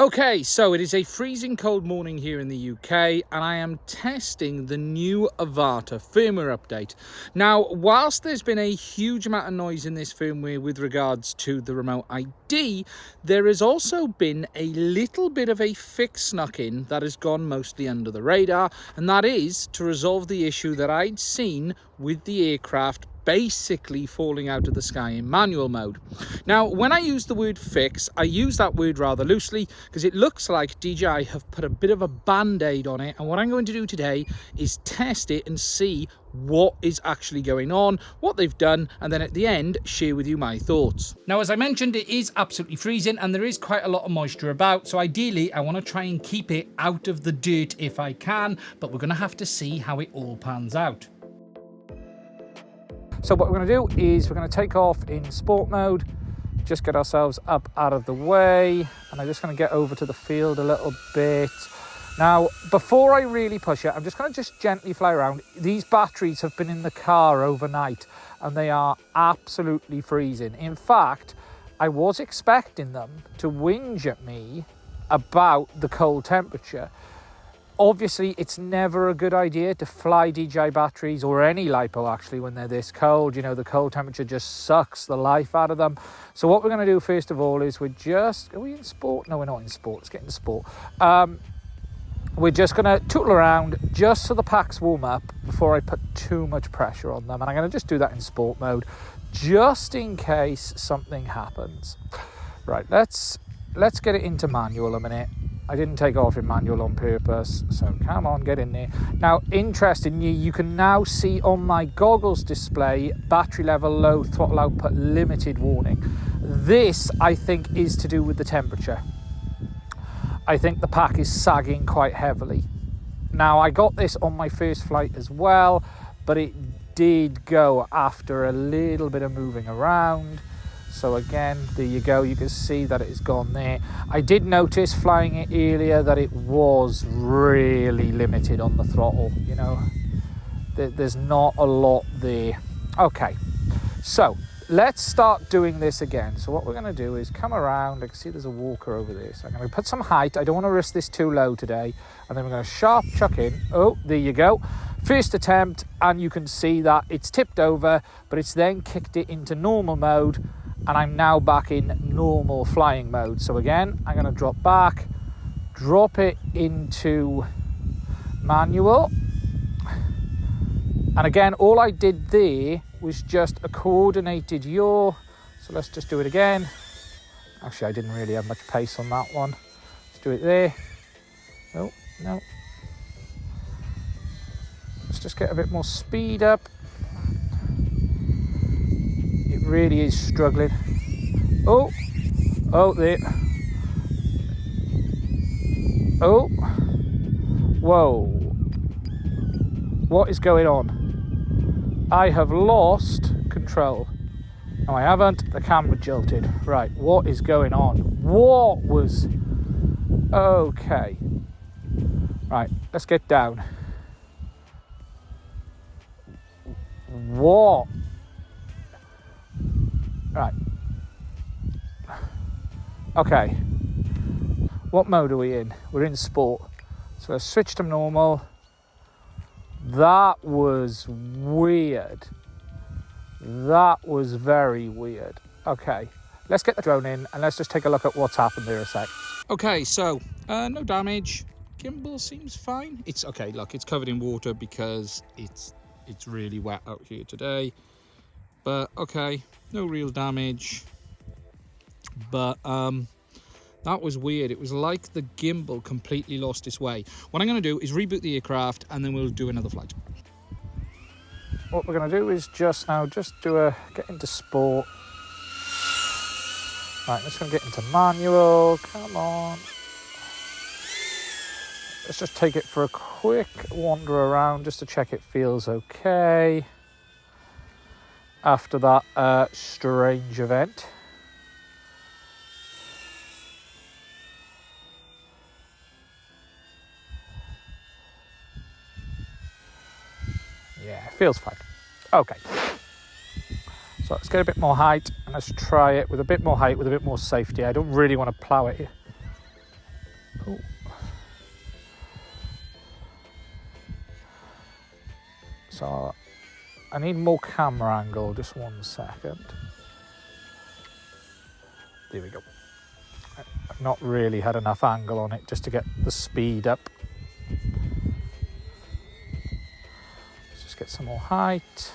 Okay, so it is a freezing cold morning here in the UK and I am testing the new Avata firmware update. Now, whilst there's been a huge amount of noise in this firmware with regards to the remote ID, there has also been a little bit of a fix snuck in that has gone mostly under the radar, and that is to resolve the issue that I'd seen with the aircraft basically falling out of the sky in manual mode. Now, when I use the word fix, I use that word rather loosely because it looks like DJI have put a bit of a band-aid on it, and what I'm going to do today is test it and see what is actually going on, what they've done, and then at the end share with you my thoughts. Now, as I mentioned, it is absolutely freezing and there is quite a lot of moisture about, so ideally I want to try and keep it out of the dirt if I can, but we're going to have to see how it all pans out. So what we're going to do is we're going to take off in sport mode, just get ourselves up out of the way, and I'm just going to get over to the field a little bit. Now, before I really push it, I'm just going to just gently fly around. These batteries have been in the car overnight and they are absolutely freezing. In fact, I was expecting them to whinge at me about the cold temperature. Obviously, it's never a good idea to fly DJI batteries or any LiPo actually when they're this cold. You know, the cold temperature just sucks the life out of them. So what we're going to do first of all is are we in sport? No, we're not in sport. Let's get into sport. We're just going to tootle around just so the packs warm up before I put too much pressure on them. And I'm going to just do that in sport mode just in case something happens. Right, let's get it into manual a minute. I didn't take off in manual on purpose, so come on, get in there. Now, interestingly, you can now see on my goggles display, battery level low, throttle output limited warning. This, I think, is to do with the temperature. I think the pack is sagging quite heavily. Now, I got this on my first flight as well, but it did go after a little bit of moving around. So again, there you go, you can see that it's gone there. I did notice flying it earlier that it was really limited on the throttle, you know. There's not a lot there. Okay, so let's start doing this again. So what we're going to do is come around. I can see there's a walker over there. So I'm going to put some height. I don't want to risk this too low today. And then we're going to sharp chuck in. Oh, there you go. First attempt, and you can see that it's tipped over, but it's then kicked it into normal mode. And I'm now back in normal flying mode. So again, I'm going to drop back, drop it into manual. And again, all I did there was just a coordinated yaw. So let's just do it again. Actually, I didn't really have much pace on that one. Let's do it there. Oh, no. Let's just get a bit more speed up. Really is struggling. Oh there. Oh, whoa, what is going on? I have lost control. No, I haven't. The camera jolted. Right, what is going on? What was okay? Right, let's get down. What? Right. Okay. What mode are we in? We're in sport. So let's switch to normal. That was weird. That was very weird. Okay. Let's get the drone in and let's just take a look at what's happened there a sec. Okay, so no damage. Gimbal seems fine. It's okay, look, it's covered in water because it's really wet out here today. But okay, no real damage. But that was weird. It was like the gimbal completely lost its way. What I'm going to do is reboot the aircraft and then we'll do another flight. What we're going to do is just get into sport. Right, I'm just going to get into manual. Come on. Let's just take it for a quick wander around just to check it feels okay. After that strange event. Yeah, it feels fine. Okay. So let's get a bit more height and let's try it with a bit more height, with a bit more safety. I don't really want to plow it here. Oh. So I need more camera angle, just 1 second. There we go. I've not really had enough angle on it just to get the speed up. Let's just get some more height.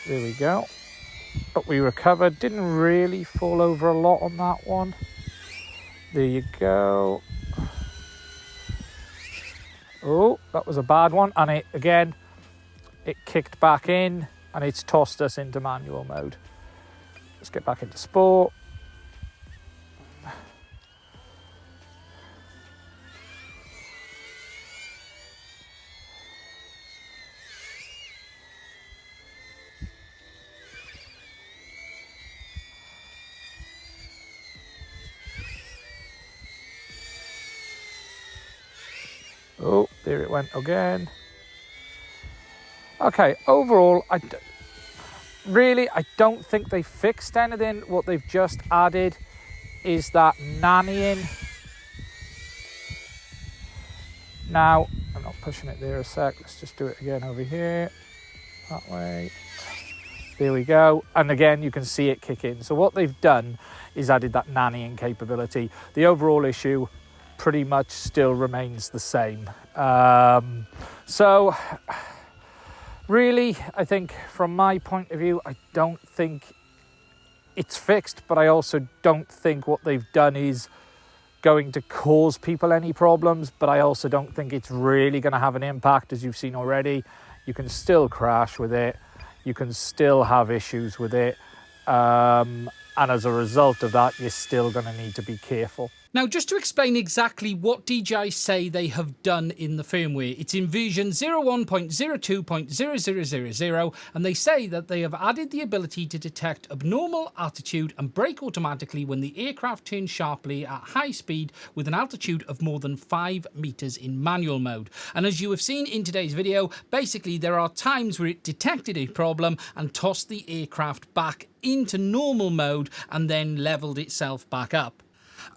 There we go. But we recovered, didn't really fall over a lot on that one. There you go. Oh, that was a bad one. And it, again, it kicked back in and it's tossed us into manual mode. Let's get back into sport. Oh, there it went again. Okay, overall, I don't think they fixed anything. What they've just added is that nannying. Now, I'm not pushing it there a sec. Let's just do it again over here. That way. There we go. And again, you can see it kick in. So what they've done is added that nannying capability. The overall issue pretty much still remains the same. So really, I think from my point of view, I don't think it's fixed, but I also don't think what they've done is going to cause people any problems, but I also don't think it's really going to have an impact. As you've seen already, you can still crash with it, you can still have issues with it, and as a result of that, you're still going to need to be careful. Now, just to explain exactly what DJI say they have done in the firmware, it's in version 01.02.0000, and they say that they have added the ability to detect abnormal altitude and brake automatically when the aircraft turns sharply at high speed with an altitude of more than 5 meters in manual mode. And as you have seen in today's video, basically there are times where it detected a problem and tossed the aircraft back into normal mode and then leveled itself back up.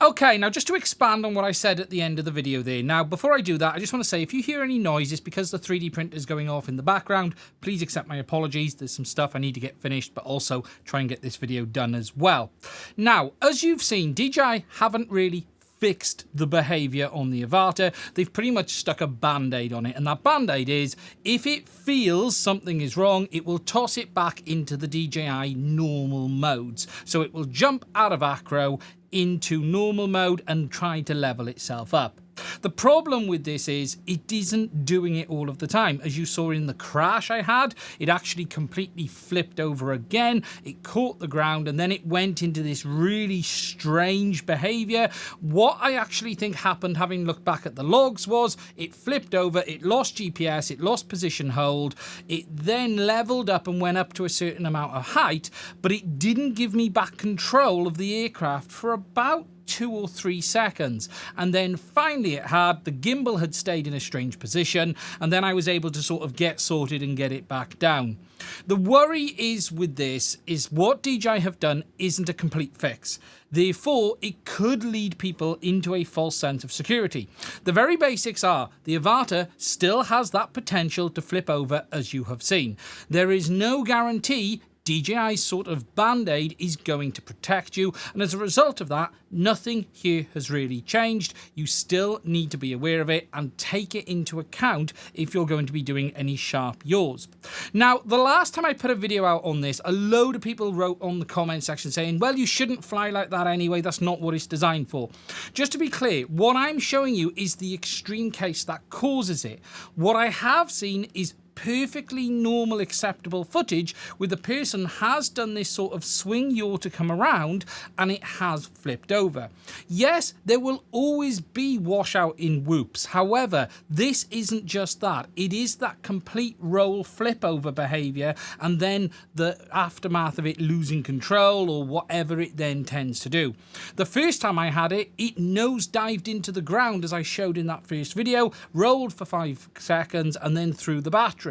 Okay, now just to expand on what I said at the end of the video there. Now, before I do that, I just want to say if you hear any noise, it's because the 3D printer is going off in the background. Please accept my apologies. There's some stuff I need to get finished, but also try and get this video done as well. Now, as you've seen, DJI haven't really fixed the behavior on the Avata. They've pretty much stuck a band-aid on it, and that band-aid is if it feels something is wrong, it will toss it back into the DJI normal modes. So it will jump out of acro into normal mode and try to level itself up. The problem with this is it isn't doing it all of the time. As you saw in the crash I had, it actually completely flipped over again. It caught the ground and then it went into this really strange behavior. What I actually think happened, having looked back at the logs, was it flipped over, it lost GPS, it lost position hold, it then leveled up and went up to a certain amount of height, but it didn't give me back control of the aircraft for about 2 or 3 seconds, and then finally the gimbal had stayed in a strange position, and then I was able to sort of get sorted and get it back down. The worry is with this is what DJI have done isn't a complete fix. Therefore, it could lead people into a false sense of security. The very basics are the Avata still has that potential to flip over, as you have seen. There is no guarantee DJI's sort of band-aid is going to protect you, and as a result of that, nothing here has really changed. You still need to be aware of it and take it into account if you're going to be doing any sharp yaws. Now, the last time I put a video out on this, a load of people wrote on the comment section saying, well, you shouldn't fly like that anyway, that's not what it's designed for. Just to be clear, what I'm showing you is the extreme case that causes it. What I have seen is perfectly normal, acceptable footage where the person has done this sort of swing yaw to come around and it has flipped over. Yes, there will always be washout in whoops. However, this isn't just that. It is that complete roll flip over behavior and then the aftermath of it losing control or whatever it then tends to do. The first time I had it, it nose dived into the ground as I showed in that first video, rolled for 5 seconds and then threw the battery.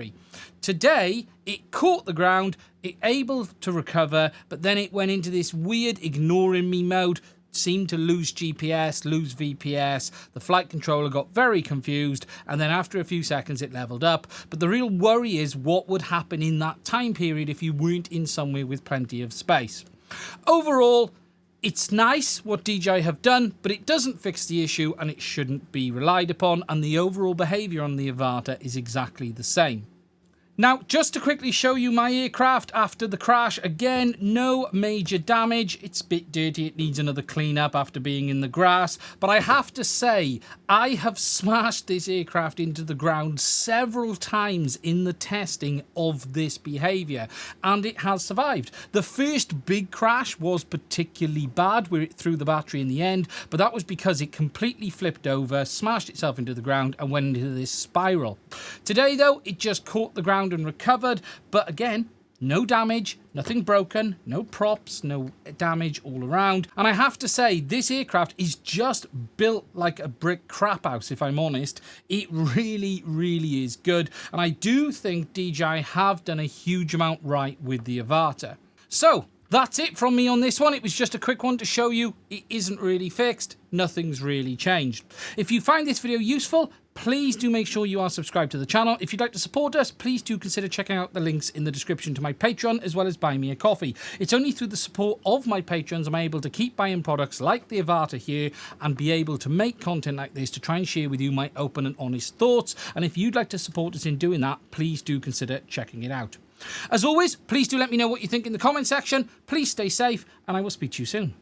Today, it caught the ground, it able to recover, but then it went into this weird ignoring me mode, seemed to lose GPS, lose VPS, the flight controller got very confused, and then after a few seconds it leveled up. But the real worry is what would happen in that time period if you weren't in somewhere with plenty of space. Overall, it's nice what DJI have done, but it doesn't fix the issue and it shouldn't be relied upon, and the overall behaviour on the Avata is exactly the same. Now, just to quickly show you my aircraft after the crash, again, no major damage. It's a bit dirty, it needs another cleanup after being in the grass, but I have to say, I have smashed this aircraft into the ground several times in the testing of this behaviour, and it has survived. The first big crash was particularly bad, where it threw the battery in the end, but that was because it completely flipped over, smashed itself into the ground, and went into this spiral. Today, though, it just caught the ground and recovered, but again, no damage, nothing broken, no props, no damage all around. And I have to say, this aircraft is just built like a brick crap house, if I'm honest. It really, really is good. And I do think DJI have done a huge amount right with the Avata. So, that's it from me on this one. It was just a quick one to show you it isn't really fixed. Nothing's really changed. If you find this video useful, please do make sure you are subscribed to the channel. If you'd like to support us, please do consider checking out the links in the description to my Patreon, as well as buy me a coffee. It's only through the support of my patrons I'm able to keep buying products like the Avata here and be able to make content like this to try and share with you my open and honest thoughts. And if you'd like to support us in doing that, please do consider checking it out. As always, please do let me know what you think in the comment section. Please stay safe, and I will speak to you soon.